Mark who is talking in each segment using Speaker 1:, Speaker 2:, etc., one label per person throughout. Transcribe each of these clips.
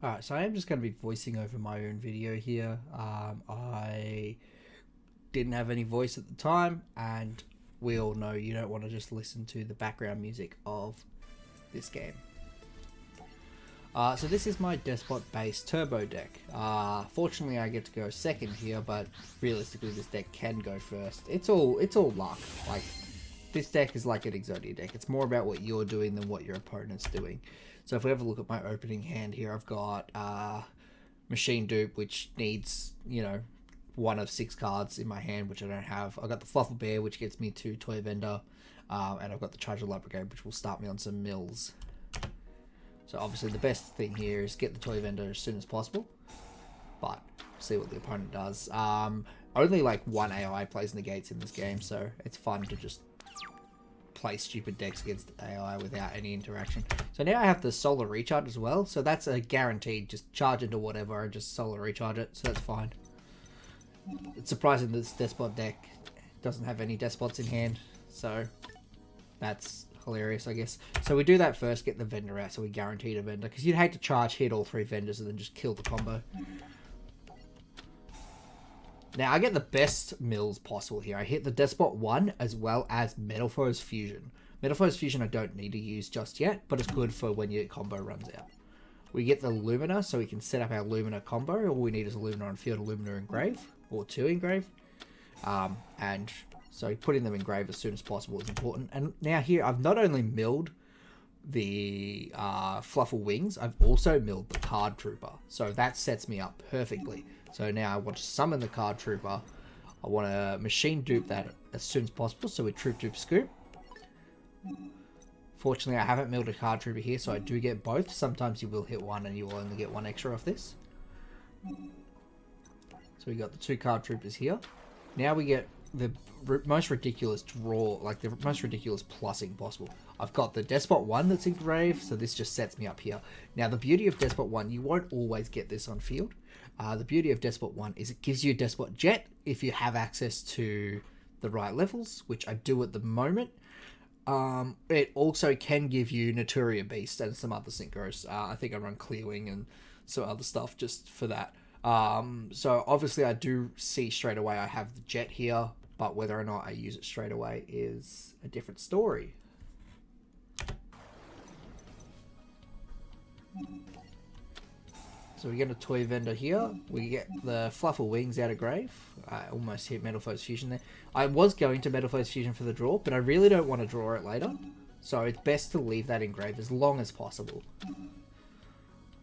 Speaker 1: Alright, so I am just going to be voicing over my own video here. I didn't have any voice at the time, and we all know you don't want to just listen to the background music of this game. So this is my Deskbot Base Turbo deck. Fortunately, I get to go second here, but realistically, this deck can go first. It's all luck. Like, this deck is like an Exodia deck. It's more about what you're doing than what your opponent's doing. So if we have a look at my opening hand here, I've got Machine Dupe, which needs, one of 6 cards in my hand, which I don't have. I've got the Fluffle Bear, which gets me to Toy Vendor, and I've got the Charger Lab Brigade, which will start me on some mills. So obviously the best thing here is get the Toy Vendor as soon as possible, but see what the opponent does. Only like one AI plays negates in this game, so it's fun to just play stupid decks against AI without any interaction. So now I have the Solar Recharge as well, so that's a guaranteed just charge into whatever and just Solar Recharge it, so that's fine. It's surprising that this Despot deck doesn't have any Despots in hand, so that's hilarious, I guess. So we do that first, get the vendor out, so we guaranteed a vendor, because you'd hate to charge hit all 3 vendors and then just kill the combo. Now, I get the best mills possible here. I hit the Despot 1 as well as Metalfoes Fusion. Metalfoes Fusion I don't need to use just yet, but it's good for when your combo runs out. We get the Lumina, so we can set up our Lumina combo. All we need is a Lumina on field, a Lumina in grave, or 2 in grave. And so putting them in grave as soon as possible is important. And now here, I've not only milled the Fluffle Wings, I've also milled the Card Trooper. So that sets me up perfectly. So now I want to summon the Card Trooper. I want to Machine Dupe that as soon as possible. So we Troop Dupe Scoop. Fortunately, I haven't milled a Card Trooper here, so I do get both. Sometimes you will hit one and you will only get 1 extra off this. So we got the 2 Card Troopers here. Now we get the most ridiculous draw, like the most ridiculous plussing possible. I've got the Despot 1 that's in grave, so this just sets me up here. Now, the beauty of Despot 1, you won't always get this on field. The beauty of Despot 1 is it gives you Despot Jet if you have access to the right levels, which I do at the moment. It also can give you Naturia Beast and some other synchros. I think I run Clearwing and some other stuff just for that. So obviously I do see straight away I have the Jet here, but whether or not I use it straight away is a different story. So we get a Toy Vendor here. We get the Fluffle Wings out of grave. I almost hit Metalfoes Fusion there. I was going to Metalfoes Fusion for the draw, but I really don't want to draw it later. So it's best to leave that in grave as long as possible.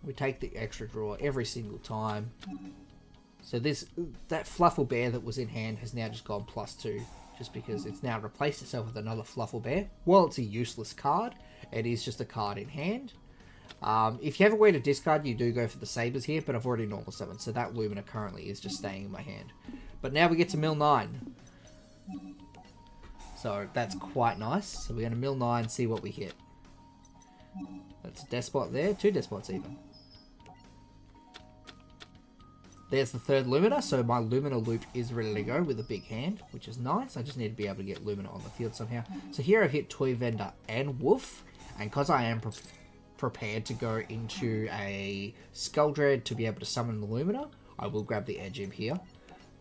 Speaker 1: We take the extra draw every single time. So that Fluffle Bear that was in hand has now just gone +2. Just because it's now replaced itself with another Fluffle Bear. While it's a useless card, it is just a card in hand. If you have a way to discard, you do go for the Sabers here, but I've already normal summoned, so that Lumina currently is just staying in my hand. But now we get to mill 9. So that's quite nice. So we're going to mill 9, see what we hit. That's a Despot there, 2 Despots even. There's the 3rd Lumina, so my Lumina loop is ready to go with a big hand, which is nice. I just need to be able to get Lumina on the field somehow. So here I've hit Toy Vendor and Wolf, and because I am prepared to go into a Skull Dread to be able to summon the Lumina, I will grab the Edge Imp here,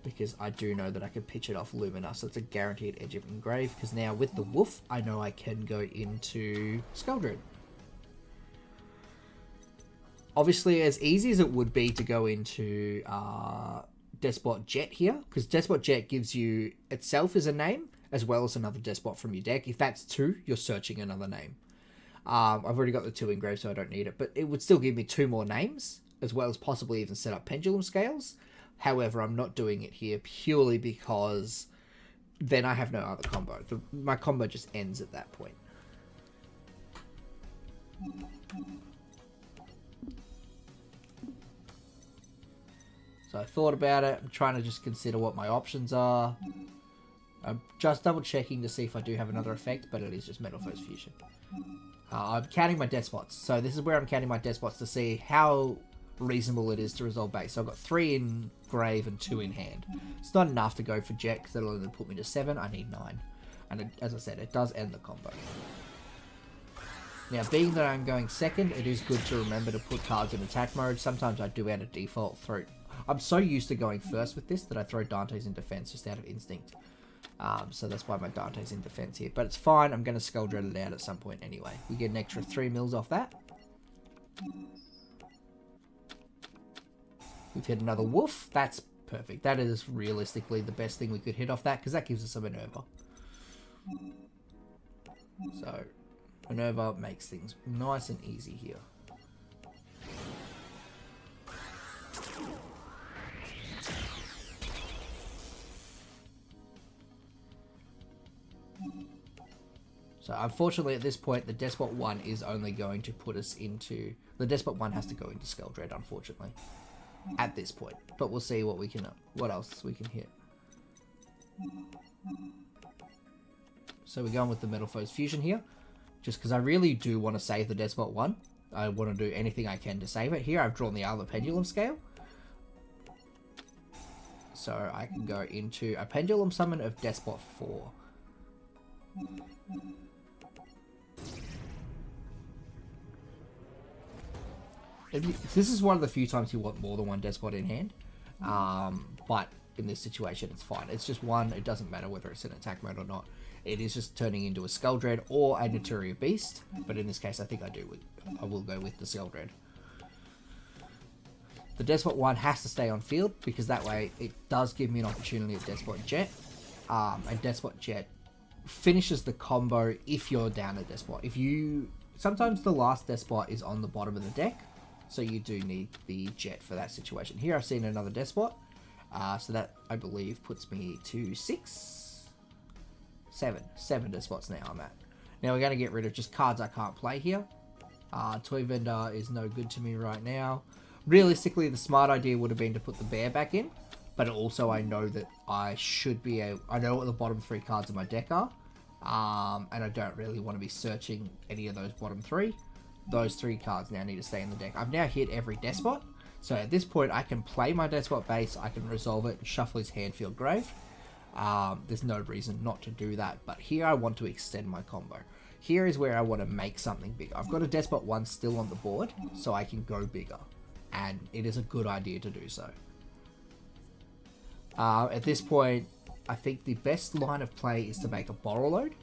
Speaker 1: because I do know that I can pitch it off Lumina, so it's a guaranteed Edge Imp in grave, because now with the Wolf, I know I can go into Skull Dread. Obviously, as easy as it would be to go into Despot Jet here, because Despot Jet gives you itself as a name, as well as another Despot from your deck. If that's 2, you're searching another name. I've already got the 2 in grave, so I don't need it, but it would still give me 2 more names, as well as possibly even set up Pendulum Scales. However, I'm not doing it here purely because then I have no other combo. My combo just ends at that point. So I thought about it. I'm trying to just consider what my options are. I'm just double checking to see if I do have another effect, but it is just Metalfoes Fusion. I'm counting my Despots. So this is where I'm counting my Despots to see how reasonable it is to resolve base. So I've got 3 in grave and 2 in hand. It's not enough to go for Jet because that'll only put me to 7. I need 9. And as I said, it does end the combo. Now, being that I'm going second, it is good to remember to put cards in attack mode. Sometimes I do out of default throw. I'm so used to going first with this that I throw Dante's in defense just out of instinct. So that's why my Dante's in defense here. But it's fine. I'm going to Skull Dread it out at some point anyway. We get an extra 3 mils off that. We've hit another Wolf. That's perfect. That is realistically the best thing we could hit off that, because that gives us a Minerva. So, Minerva makes things nice and easy here. So unfortunately at this point the Deskbot 1 is only going to put us into... The Deskbot 1 has to go into Skull Dread, unfortunately. At this point. But we'll see what we can... What else we can hit. So we're going with the Metal Foes Fusion here. Just because I really do want to save the Deskbot 1. I want to do anything I can to save it. Here I've drawn the other Pendulum Scale. So I can go into a Pendulum Summon of Deskbot 4. This is one of the few times you want more than one Deskbot in hand. But in this situation it's fine. It's just one. It doesn't matter whether it's in attack mode or not. It is just turning into a Skull Dread or a Naturia Beast. But in this case I think I will go with the Skull Dread. The Deskbot 1 has to stay on field because that way it does give me an opportunity at Deskbot Jet. And Deskbot Jet finishes the combo if you're down a Deskbot. Sometimes the last Deskbot is on the bottom of the deck, so you do need the Jet for that situation. Here I've seen another Deskbot, so that I believe puts me to 7 Despots now I'm at. Now we're going to get rid of just cards I can't play here. Toy Vendor is no good to me right now. Realistically, the smart idea would have been to put the Bear back in, but also I know that I should be I know what the bottom 3 cards of my deck are, and I don't really want to be searching any of those bottom 3. Those 3 cards now need to stay in the deck. I've now hit every Despot, so at this point I can play my Deskbot base, I can resolve it and shuffle his hand field grave. There's no reason not to do that, but here I want to extend my combo. Here is where I want to make something bigger. I've got a Deskbot 1 still on the board, so I can go bigger, and it is a good idea to do so. At this point, I think the best line of play is to make a Borrow Load.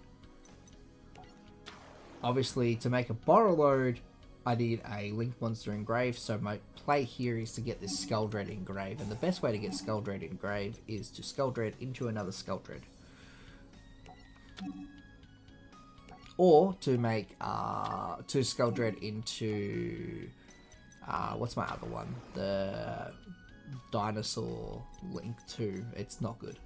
Speaker 1: Obviously, to make a Borrow Load, I need a Link Monster Engrave, so my play here is to get this Skull Dread Engrave, and the best way to get Skull Dread Engrave is to Skull Dread into another Skull Dread. Or to make 2 Skull Dread into... what's my other one? The Dinosaur Link 2. It's not good.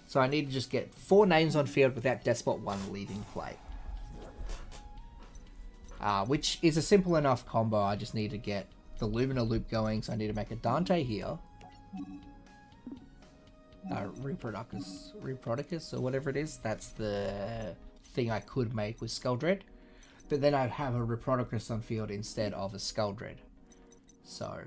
Speaker 1: So I need to just get 4 names on field without Deskbot 1 leaving play. Which is a simple enough combo. I just need to get the Lumina loop going, so I need to make a Dante here. Reprodicus or whatever it is. That's the thing I could make with Skull Dread. But then I'd have a Reprodicus on field instead of a Skull Dread. So,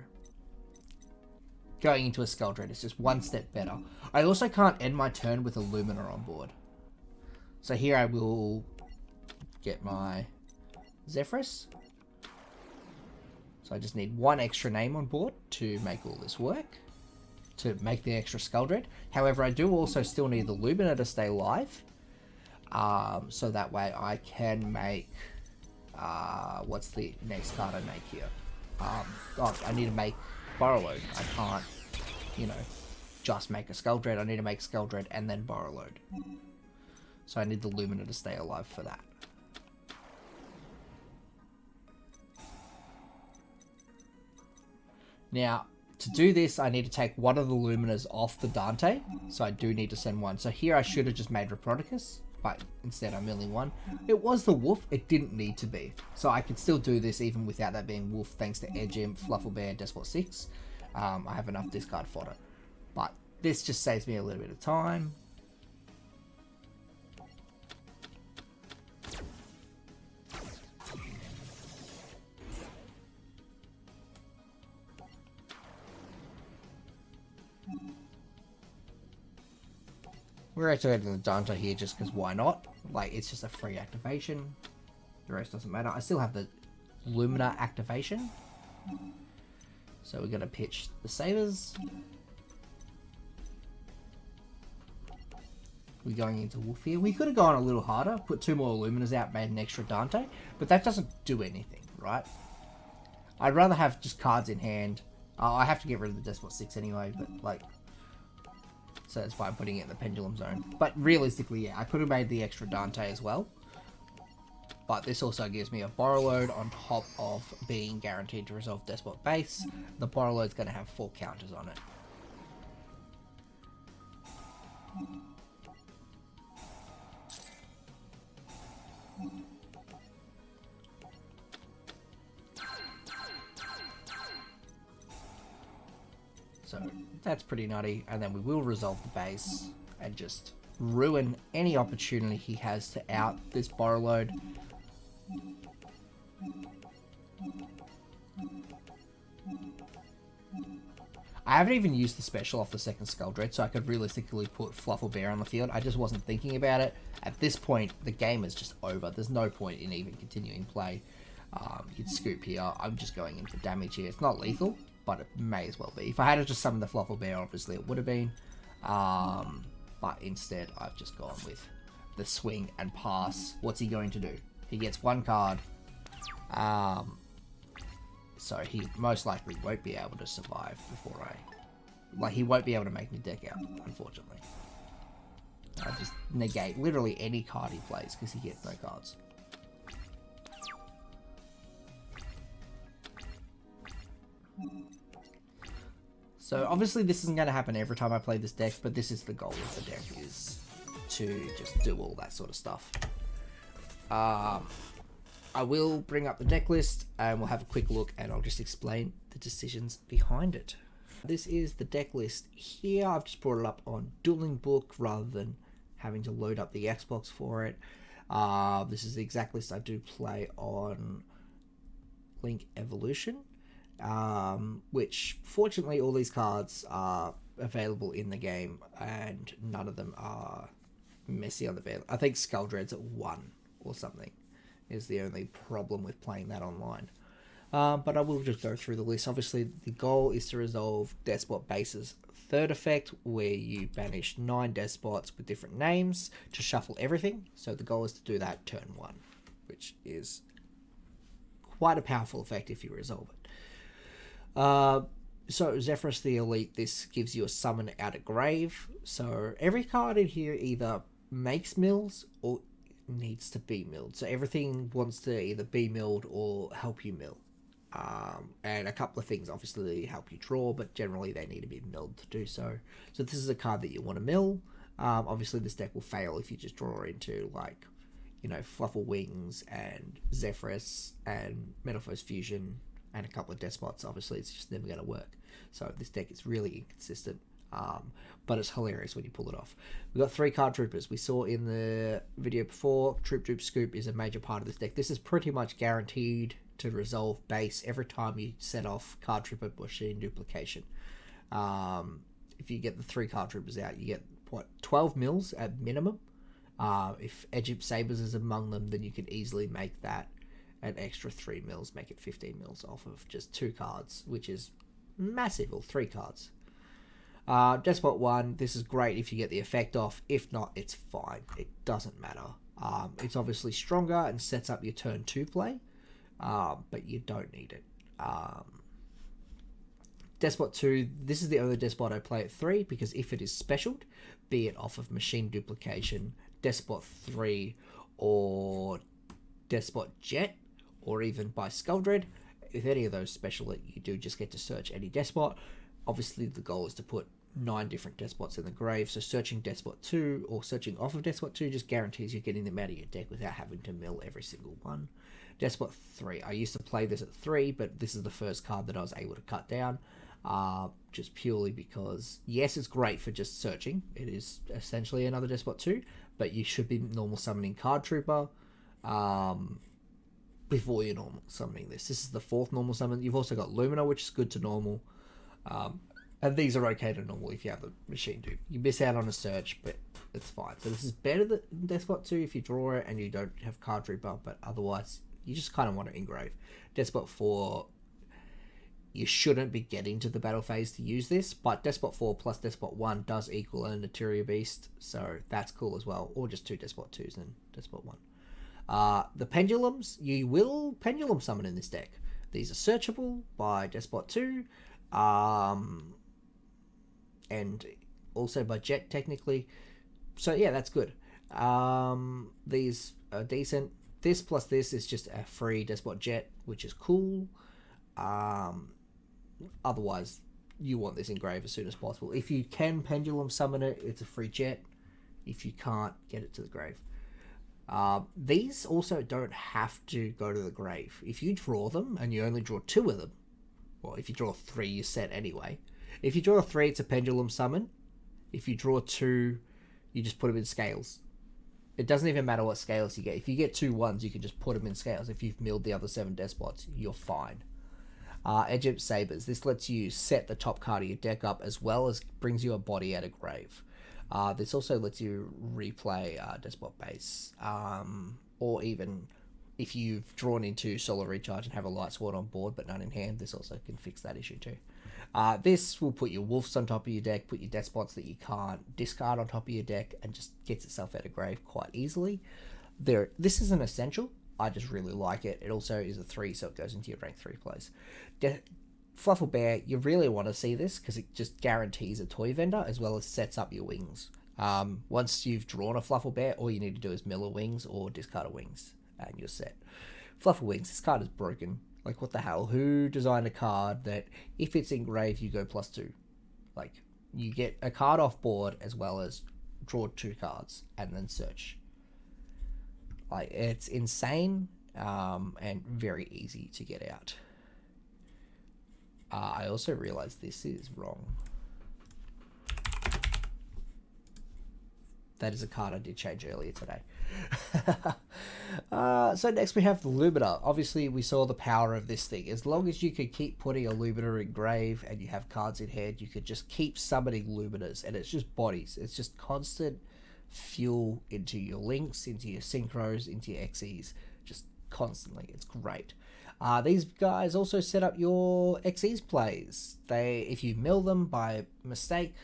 Speaker 1: going into a Skull Dread is just one step better. I also can't end my turn with a Lumina on board. So here I will get my Zephyrus. So I just need 1 extra name on board to make all this work. To make the extra Skull Dread. However, I do also still need the Lumina to stay live. So that way I can make... what's the next card I make here? I need to make Borrow Load. I can't, just make a Skull Dread. I need to make Skull Dread and then Borrow Load. So I need the Lumina to stay alive for that. Now, to do this, I need to take one of the Luminas off the Dante. So I do need to send one. So here I should have just made Reprodicus, but instead I'm milling one. It was the Wolf, it didn't need to be. So I could still do this even without that being Wolf, thanks to Edge Imp, Flufflebear, Despot 6. I have enough discard fodder. But this just saves me a little bit of time. We're activating the Dante here just because why not? Like, it's just a free activation. The rest doesn't matter. I still have the Lumina activation. So we're going to pitch the Sabers. We're going into Wolf here. We could have gone a little harder, put 2 more Luminas out, made an extra Dante, but that doesn't do anything, right? I'd rather have just cards in hand. I have to get rid of the Deskbot 6 anyway, but like... So that's why I'm putting it in the Pendulum Zone. But realistically, yeah, I could have made the extra Dante as well. But this also gives me a Borrow Load on top of being guaranteed to resolve Deskbot Base. The Borrow Load's going to have 4 counters on it. So that's pretty nutty. And then we will resolve the base and just ruin any opportunity he has to out this Borrow Load. I haven't even used the special off the second Skull Dread, so I could realistically put Fluffle Bear on the field. I just wasn't thinking about it. At this point, the game is just over. There's no point in even continuing play. You'd scoop here. I'm just going in for damage here. It's not lethal, but it may as well be. If I had to just summon the Fluffle Bear, obviously it would have been. But instead, I've just gone with the swing and pass. What's he going to do? He gets 1 card. So he most likely won't be able to survive before he won't be able to make me deck out, unfortunately. I just negate literally any card he plays because he gets no cards. So obviously this isn't going to happen every time I play this deck, but this is the goal of the deck, is to just do all that sort of stuff. I will bring up the deck list and we'll have a quick look and I'll just explain the decisions behind it. This is the deck list here. I've just brought it up on Dueling Book rather than having to load up the Xbox for it. This is the exact list I do play on Link Evolution, which fortunately all these cards are available in the game and none of them are messy on the bed. I think Skull Dread's at 1 or something is the only problem with playing that online. But I will just go through the list. Obviously, the goal is to resolve Deskbot Base's third effect, where you banish 9 Despots with different names to shuffle everything. So the goal is to do that turn 1, which is quite a powerful effect if you resolve it. So Zephyrus the Elite, this gives you a summon out of grave. So every card in here either makes mills or needs to be milled. So everything wants to either be milled or help you mill. And a couple of things obviously help you draw, but generally they need to be milled to do so. So this is a card that you want to mill. Obviously this deck will fail if you just draw into like, you know, Fluffle Wings and Zephyrus and Metalphose Fusion and a couple of Despots. Obviously it's just never going to work. So this deck is really inconsistent. But it's hilarious when you pull it off. We've got 3 card troopers. We saw in the video before, Troop Scoop is a major part of this deck. This is pretty much guaranteed to resolve base every time you set off card trooper machine duplication. If you get the 3 card troopers out, you get, what, 12 mils at minimum. If Egypt Sabers is among them, then you can easily make that an extra 3 mils, make it 15 mils off of just 2 cards, which is massive, or 3 cards. Deskbot 1, this is great if you get the effect off. If not, it's fine. It doesn't matter. It's obviously stronger and sets up your turn 2 play, but you don't need it. Deskbot 2, this is the only Deskbot I play at 3, because if it is specialed, be it off of machine duplication, Deskbot 3, or Deskbot Jet, or even by Skull Dread, if any of those special it, you do just get to search any Deskbot. Obviously the goal is to put 9 different Despots in the grave, so searching Deskbot 2 or searching off of Deskbot 2 just guarantees you're getting them out of your deck without having to mill every single one. Deskbot 3, I used to play this at 3, but this is the first card that I was able to cut down, just purely because, yes, it's great for just searching. It is essentially another Deskbot 2, but you should be normal summoning Card Trooper before you're normal summoning this. This is the 4th normal summon. You've also got Lumina, which is good to normal. And these are okay to normal if you have the machine dupe. You miss out on a search, but it's fine. So this is better than Deskbot 2 if you draw it and you don't have card reaper, but otherwise you just kind of want to engrave. Deskbot 4, you shouldn't be getting to the battle phase to use this, but Deskbot 4 plus Deskbot 1 does equal an Interior Beast, so that's cool as well. Or just 2 Deskbot 2s and Deskbot 1. The pendulums, you will pendulum summon in this deck. These are searchable by Deskbot 2, and also by Jet technically. So yeah, that's good. These are decent. This plus this is just a free Deskbot Jet, which is cool. Otherwise, you want this engraved as soon as possible. If you can pendulum summon it, it's a free Jet. If you can't, get it to the grave. These also don't have to go to the grave. If you draw them and you only draw 2 of them, well, if you draw 3, you're set anyway. If you draw 3, it's a pendulum summon. If you draw 2, you just put them in scales. It doesn't even matter what scales you get. If you get 2 1s, you can just put them in scales. If you've milled the other 7 Despots, you're fine. Egypt Sabers. This lets you set the top card of your deck up as well as brings you a body at a grave. This also lets you replay Deskbot Base, or even if you've drawn into Solar Recharge and have a Light Sword on board but none in hand, this also can fix that issue too. This will put your Wolves on top of your deck, put your Despots that you can't discard on top of your deck, and just gets itself out of grave quite easily. This is an essential. I just really like it. It also is a 3, so it goes into your rank 3 plays. Fluffle Bear, you really want to see this because it just guarantees a toy vendor as well as sets up your wings. Once you've drawn a Fluffle Bear, all you need to do is mill a wings or discard a wings, and you're set. Fluffle Wings, this card is broken. Like, what the hell? Who designed a card that if it's engraved, you go +2? Like, you get a card off board as well as draw 2 cards and then search. Like, it's insane and very easy to get out. I also realized this is wrong. That is a card I did change earlier today. So next we have the Lumina. Obviously, we saw the power of this thing. As long as you could keep putting a Lumina in grave and you have cards in hand, you could just keep summoning Luminas. And it's just bodies. It's just constant fuel into your links, into your synchros, into your XEs. Just constantly. It's great. These guys also set up your XEs plays. If you mill them by mistake,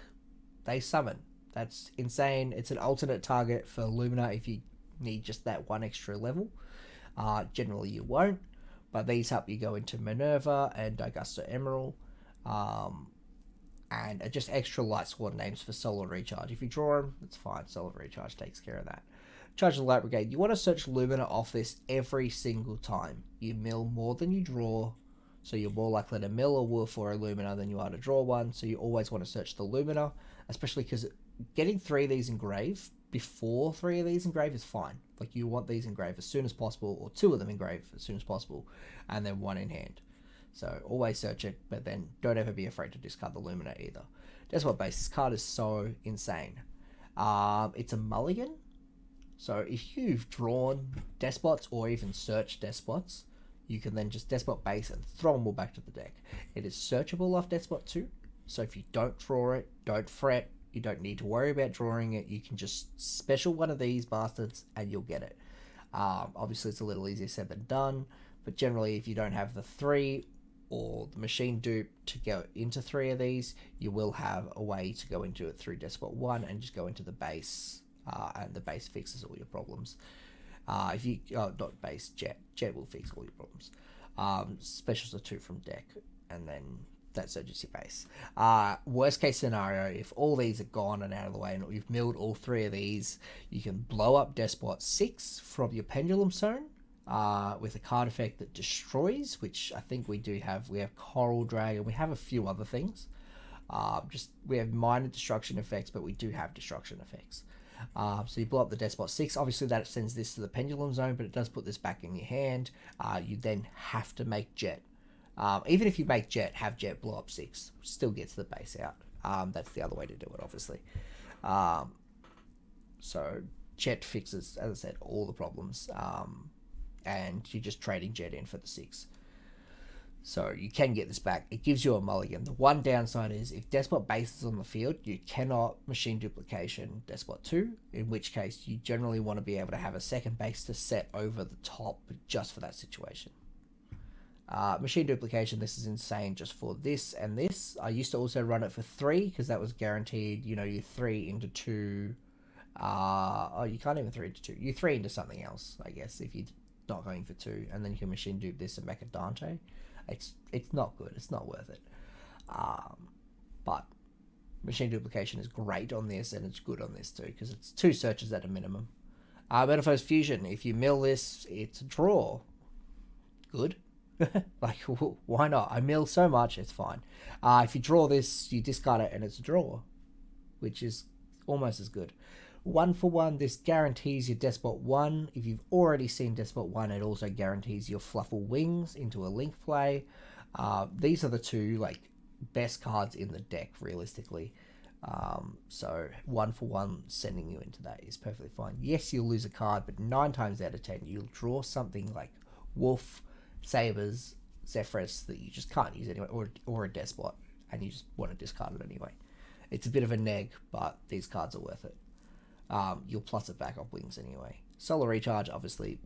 Speaker 1: they summon. That's insane. It's an alternate target for Lumina if you need just that 1 extra level. Generally you won't, but these help you go into Minerva and Augusta Emerald, and just extra Light Sword names for Solar Recharge. If you draw them, it's fine. Solar Recharge takes care of that. Charge of the Light Brigade. You want to search Lumina off this every single time. You mill more than you draw, so you're more likely to mill a Wolf or a Lumina than you are to draw one, so you always want to search the Lumina, especially because getting 3 of these engraved before 3 of these engraved is fine. Like, you want these engraved as soon as possible, or 2 of them engraved as soon as possible, and then 1 in hand. So always search it, but then don't ever be afraid to discard the Lumina either. Deskbot Base. This card is so insane. It's a mulligan. So if you've drawn Despots or even searched Despots, you can then just Deskbot Base and throw them all back to the deck. It is searchable off Deskbot 2, so if you don't draw it, don't fret. You don't need to worry about drawing it. You can just special one of these bastards and you'll get it. Obviously, it's a little easier said than done, but generally, if you don't have the 3 or the machine dupe to go into 3 of these, you will have a way to go into it through Deskbot 1 and just go into the base, and the base fixes all your problems. Not base, Jet will fix all your problems. Specials are 2 from deck, and then that's urgency base. Worst case scenario, if all these are gone and out of the way and you've milled all 3 of these, you can blow up Deskbot 6 from your Pendulum Zone with a card effect that destroys, which I think we do have. We have Coral Dragon, we have a few other things. We have minor destruction effects, but we do have destruction effects. So you blow up the Deskbot 6. Obviously that sends this to the Pendulum Zone, but it does put this back in your hand. You then have to make Jet. Even if you make Jet, have Jet blow up 6, still gets the base out. That's the other way to do it, obviously. So Jet fixes, as I said, all the problems, and you're just trading Jet in for the 6. So you can get this back. It gives you a mulligan. The one downside is if Deskbot Base is on the field, you cannot machine duplication Deskbot 2, in which case you generally want to be able to have a second base to set over the top just for that situation. Machine duplication, this is insane just for this and this. I used to also run it for 3 because that was guaranteed, you 3 into 2. You can't even 3 into 2. You 3 into something else, I guess, if you're not going for 2, and then you can machine dupe this and make a Dante. It's not good. It's not worth it. But machine duplication is great on this, and it's good on this too because it's 2 searches at a minimum. Metamorphose fusion. If you mill this, it's a draw. Good. Like, why not? I mill so much, it's fine. If you draw this, you discard it, and it's a draw, which is almost as good. 1-for-1, this guarantees your Deskbot 1. If you've already seen Deskbot 1, it also guarantees your Fluffle Wings into a link play. These are the 2 best cards in the deck, realistically. So 1-for-1 sending you into that is perfectly fine. Yes, you'll lose a card, but 9 times out of 10, you'll draw something like Wolf, Sabers, Zephrys that you just can't use anyway, or a Deskbot, and you just want to discard it anyway. It's a bit of a neg, but these cards are worth it. You'll plus it back off wings anyway. Solar Recharge, obviously,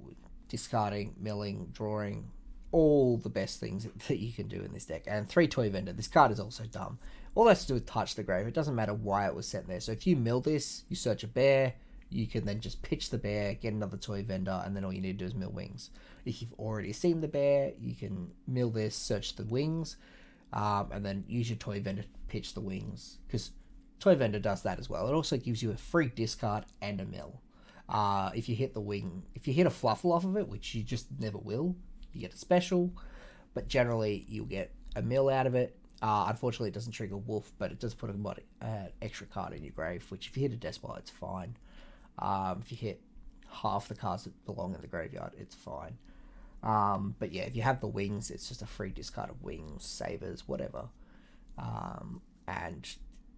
Speaker 1: discarding, milling, drawing, all the best things that you can do in this deck. And 3 Toy Vendor. This card is also dumb. All that's to do with Touch the Grave. It doesn't matter why it was sent there. So if you mill this, you search a bear, you can then just pitch the bear, get another Toy Vendor, and then all you need to do is mill wings. If you've already seen the bear, you can mill this, search the wings, and then use your Toy Vendor to pitch the wings. Because Toy Vendor does that as well. It also gives you a free discard and a mill. If you hit the wing, if you hit a Fluffle off of it, which you just never will, you get a special, but generally you'll get a mill out of it. Unfortunately, it doesn't trigger Wolf, but it does put an extra card in your grave, which if you hit a Deskbot, it's fine. If you hit half the cards that belong in the graveyard, it's fine. But yeah, if you have the wings, it's just a free discard of wings, sabers, whatever. And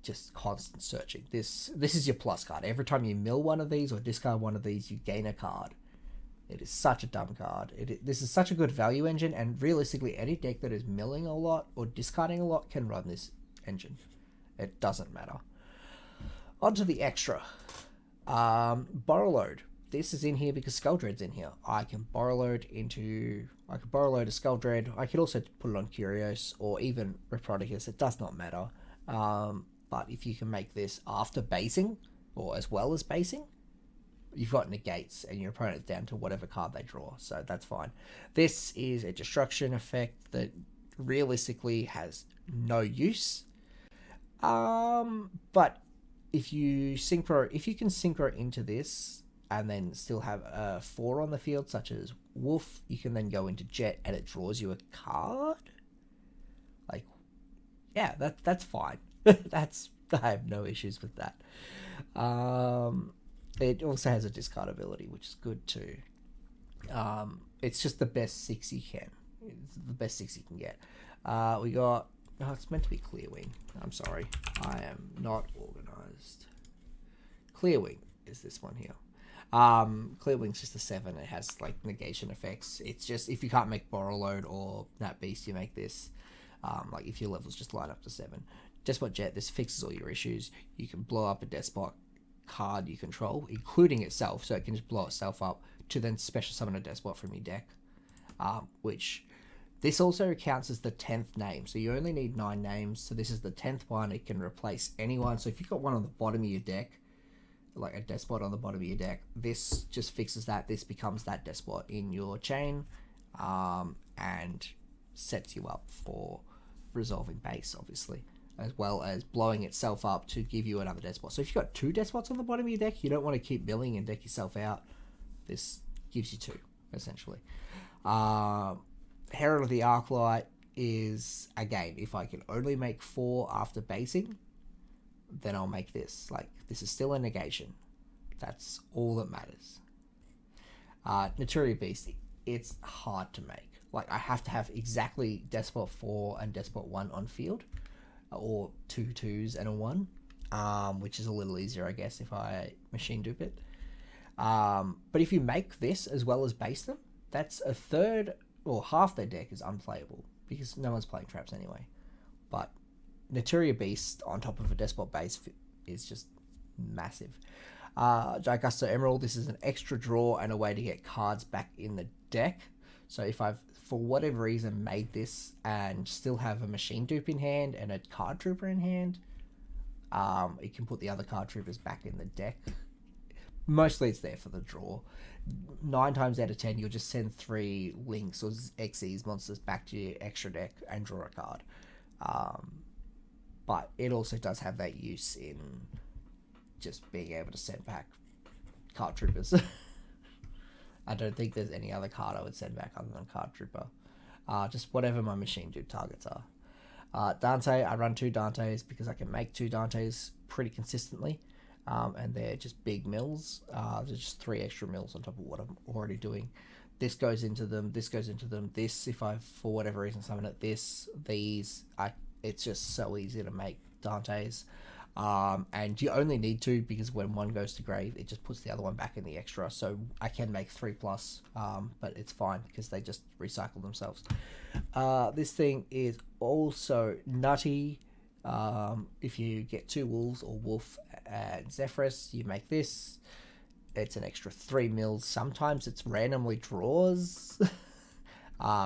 Speaker 1: just constant searching. This is your plus card. Every time you mill one of these or discard one of these, you gain a card. It is such a dumb card. This is such a good value engine, and realistically, any deck that is milling a lot or discarding a lot can run this engine. It doesn't matter. On to the extra. Borrow Load. This is in here because Skull Dread's in here. I can borrow load a Skull Dread. I could also put it on Curios or even Reproticus. It does not matter. But if you can make this after basing or as well as basing, you've got negates and your opponent's down to whatever card they draw. So that's fine. This is a destruction effect that realistically has no use. But if you can synchro into this and then still have a 4 on the field, such as Wolf, you can then go into Jet and it draws you a card. Like, yeah, that's fine. I have no issues with that. It also has a discard ability, which is good too. It's just the best 6 you can. It's the best 6 you can get. We got... Oh, it's meant to be Clearwing. I'm sorry. I am not organized. Clearwing is this one here. Clearwing's just a 7. It has like negation effects. It's just if you can't make Borrow Load or that beast, you make this. Like if your levels just line up to 7. Deskbot Jet, this fixes all your issues. You can blow up a Deskbot card you control, including itself, so it can just blow itself up to then special summon a Deskbot from your deck. Which this also counts as the 10th name, so you only need 9 names. So this is the 10th one. It can replace anyone. So if you've got one on the bottom of your deck, like a Deskbot on the bottom of your deck, this just fixes that. This becomes that Deskbot in your chain, and sets you up for resolving base, obviously, as well as blowing itself up to give you another Deskbot. So if you've got 2 Deskbots on the bottom of your deck, you don't want to keep milling and deck yourself out. This gives you 2, essentially. Herald of the Arclight is, again, if I can only make 4 after basing, then I'll make this. Like, this is still a negation. That's all that matters. Naturia Beast, it's hard to make. Like, I have to have exactly Deskbot 4 and Deskbot 1 on field, or 2 2s and a 1, which is a little easier, I guess, if I machine dupe it. But if you make this as well as base them, that's a third or half their deck is unplayable, because no one's playing traps anyway. But Naturia Beast on top of a Deskbot Base is just massive. Gigasto Emerald, this is an extra draw and a way to get cards back in the deck. So if I've, for whatever reason, made this and still have a machine dupe in hand and a card trooper in hand, it can put the other card troopers back in the deck. Mostly it's there for the draw. 9 times out of 10, you'll just send 3 Links or Xyz monsters back to your extra deck and draw a card. But it also does have that use in just being able to send back card troopers. I don't think there's any other card I would send back other than card trooper. Just whatever my machine dupe targets are. Dante, I run 2 Dantes because I can make 2 Dantes pretty consistently. And they're just big mills. There's just 3 extra mills on top of what I'm already doing. This goes into them, this goes into them, this, if I, for whatever reason, summon it, this, these, it's just so easy to make Dantes. And you only need 2 because when one goes to grave, it just puts the other one back in the extra. So I can make 3+, but it's fine because they just recycle themselves. This thing is also nutty. If you get 2 wolves or wolf and Zephyrus, you make this. It's an extra 3 mils. Sometimes it's randomly draws.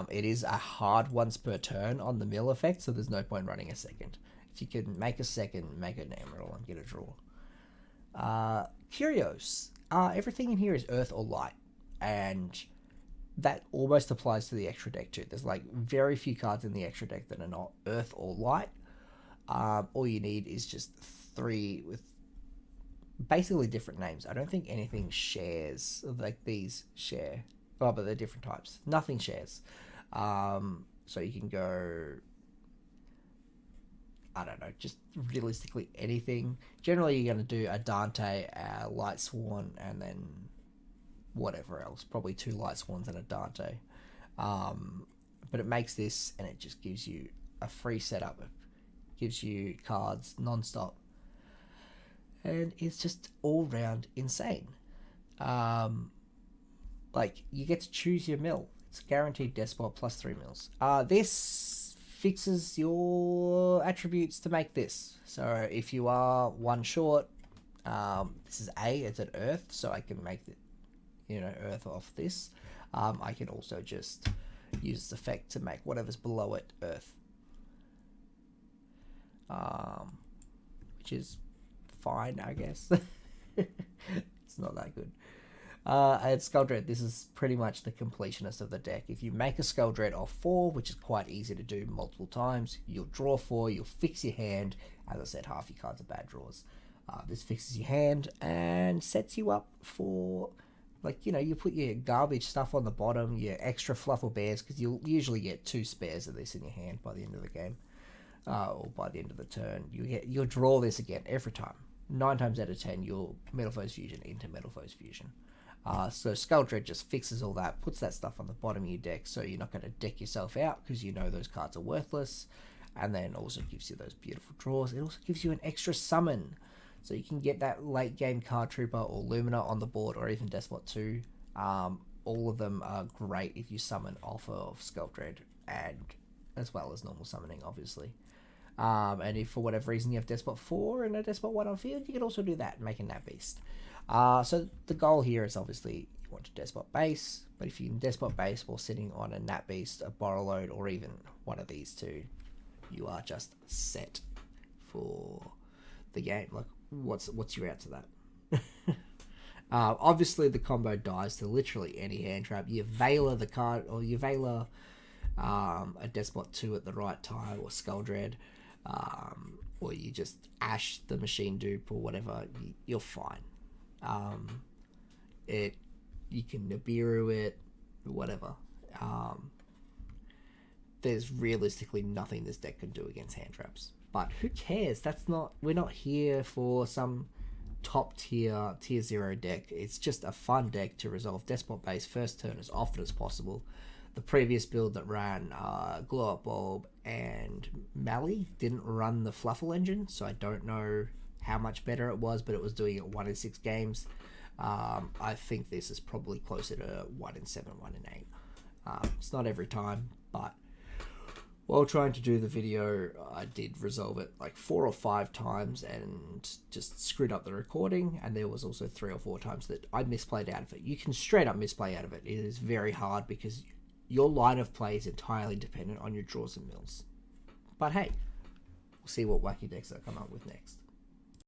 Speaker 1: It is a hard once per turn on the mill effect, so there's no point running a second. If you can make a second, make an emerald and get a draw. Curios. Everything in here is earth or light, and that almost applies to the extra deck too. There's like very few cards in the extra deck that are not earth or light. All you need is just 3 with basically different names. I don't think anything shares, like these share. Oh, but they're different types. Nothing shares. So you can go, I don't know, just realistically anything. Generally, you're going to do a Dante, a Light Sworn, and then whatever else. Probably 2 Light Sworns and a Dante. But it makes this, and it just gives you a free setup. It gives you cards non-stop. And it's just all round insane. Like, you get to choose your mill. It's guaranteed Deskbot plus 3 mils. This fixes your attributes to make this. So if you are 1 short, this is A, it's an earth, so I can make it, earth off this. I can also just use this effect to make whatever's below it earth. Which is fine, I guess. It's not that good. And Skull Dread, this is pretty much the completionist of the deck. If you make a Skull Dread off 4, which is quite easy to do multiple times, you'll draw 4, you'll fix your hand. As I said, half your cards are bad draws. This fixes your hand and sets you up for, like, you put your garbage stuff on the bottom, your extra fluffle bears, because you'll usually get 2 spares of this in your hand by the end of the game. Or by the end of the turn. You'll draw this again every time. 9 times out of 10, you'll Metal Foes Fusion into Metal Foes Fusion. So Skull Dread just fixes all that, puts that stuff on the bottom of your deck, so you're not going to deck yourself out because you know those cards are worthless, and then also gives you those beautiful draws. It also gives you an extra summon, so you can get that late game Card Trooper or Lumina on the board, or even Deskbot 2. All of them are great if you summon off of Skull Dread, and as well as normal summoning, obviously. And if for whatever reason you have Deskbot 4 and a Deskbot 1 on field, you can also do that, making that beast. So the goal here is obviously you want to Deskbot Base, but if you can Deskbot Base while sitting on a Nat Beast, a Borrowload, or even one of these 2, you are just set for the game. Like, what's your out to that? Obviously the combo dies to literally any hand trap. You Veiler the card, or you Veiler a Deskbot 2 at the right time, or Skull Dread, or you just Ash the machine dupe or whatever, you're fine. You can Nibiru it, whatever. There's realistically nothing this deck can do against hand traps. But who cares? We're not here for some top tier 0 deck. It's just a fun deck to resolve Deskbot Base first turn as often as possible. The previous build that ran Glow Up Bulb and Mally didn't run the Fluffle engine, so I don't know how much better it was, but it was doing it 1 in 6 games. I think this is probably closer to 1 in 7, 1 in 8. It's not every time, but While trying to do the video, I did resolve it like 4 or 5 times and just screwed up the recording, and there was also 3 or 4 times that I misplayed out of it. You can straight up misplay out of it. It is very hard because your line of play is entirely dependent on your draws and mills. But hey, we'll see what wacky decks I come up with next.